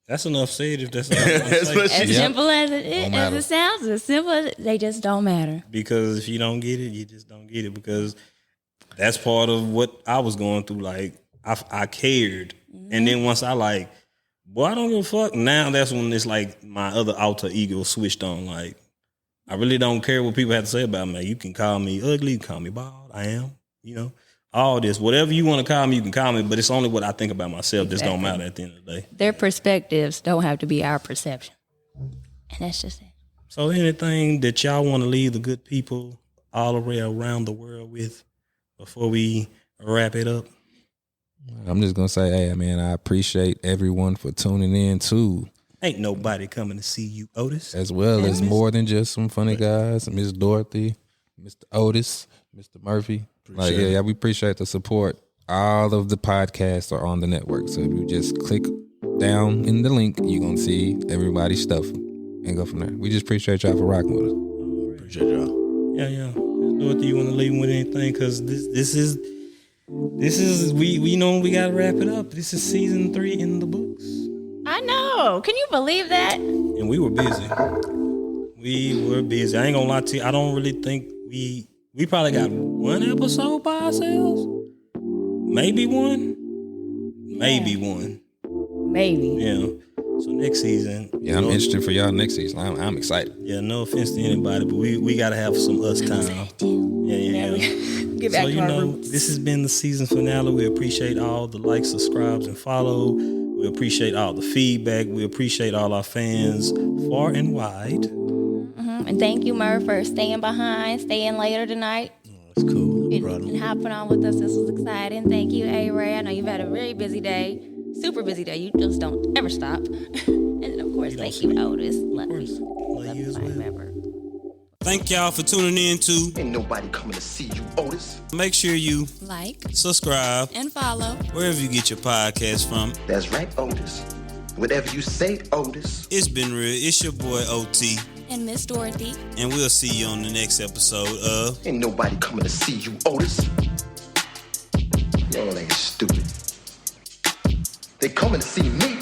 That's enough said. If that's all I'm gonna That's say. what she- As Yep. simple as it is, Don't as matter. it sounds, as simple as they just don't matter. Because if you don't get it, you just don't get it. Because that's part of what I was going through. Like I cared, and then once I like, boy, I don't give a fuck. Now that's when it's like my other alter ego switched on. Like I really don't care what people have to say about me. You can call me ugly, you can call me bald. I am, all this, whatever you want to call me, you can call me. But it's only what I think about myself. This don't matter at the end of the day. Their perspectives don't have to be our perception, and that's just it. So anything that y'all want to leave the good people all the way around the world with before we wrap it up? I'm just gonna say, hey man, I appreciate everyone for tuning in too, Ain't nobody coming to see you, Otis. as well as more than just some funny guys. Miss Dorothy, Mr. Otis, Mr. Murphy. Yeah, we appreciate the support. All of the podcasts are on the network, so if you just click down in the link, you're gonna see everybody's stuff and go from there. We just appreciate y'all for rocking with us. Appreciate y'all. Yeah. Dorothy, you want to leave them with anything? Because this is we know we gotta wrap it up. This is season 3 in the books, I know. Can you believe that? and we were busy. I ain't gonna lie to you. I don't really think we probably got one episode by ourselves. Maybe one. Maybe one. Maybe. Yeah. So next season. Yeah, I'm interested for y'all next season. I'm excited. Yeah, no offense to anybody, but we gotta have some us time. Yeah. Get back So to our roots. this has been the season finale. We appreciate all the likes, subscribes, and follow. We appreciate all the feedback. We appreciate all our fans far and wide. And thank you, Murph, for staying behind, staying later tonight, That's cool. No and problem. hopping on with us. This was exciting. Thank you, A-Ray. I know you've had a very busy day, super busy day. You just don't ever stop. And of course, thank you, Otis. Love you. Love you as well. Remember. Thank y'all for tuning in too. Ain't nobody coming to see you, Otis. Make sure you Like subscribe and follow. wherever you get your podcast from. That's right, Otis. Whatever you say, Otis. It's been real. It's your boy OT, And Miss Dorothy. and we'll see you on the next episode of Ain't nobody coming to see you, Otis. Y'all ain't stupid. They coming to see me.